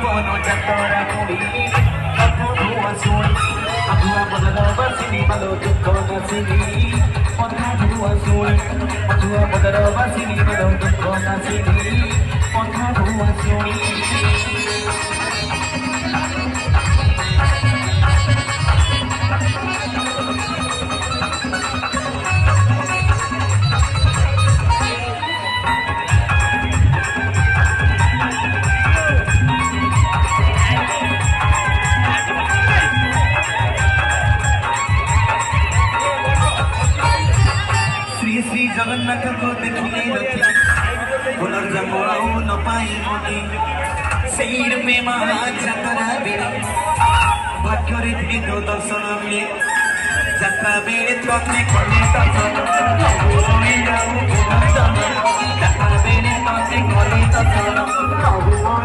বন যাতরা করি কথা ধোয়া শুনি আগুয়া বদল বাসিনি ভালো দুঃখ নাসিনি কথা ধোয়া শুনি আগুয়া বদল বাসিনি ভালো দুঃখ নাসিনি কথা ধোয়া শুনি श्री जगन्नाथ को देखिले रथी पुनर्जन्म आउ न पाई मनी शरीर में महा जात्रा बेले भाग्य रे तो दर्शन मिले जात्रा बेले तने कले दर्शन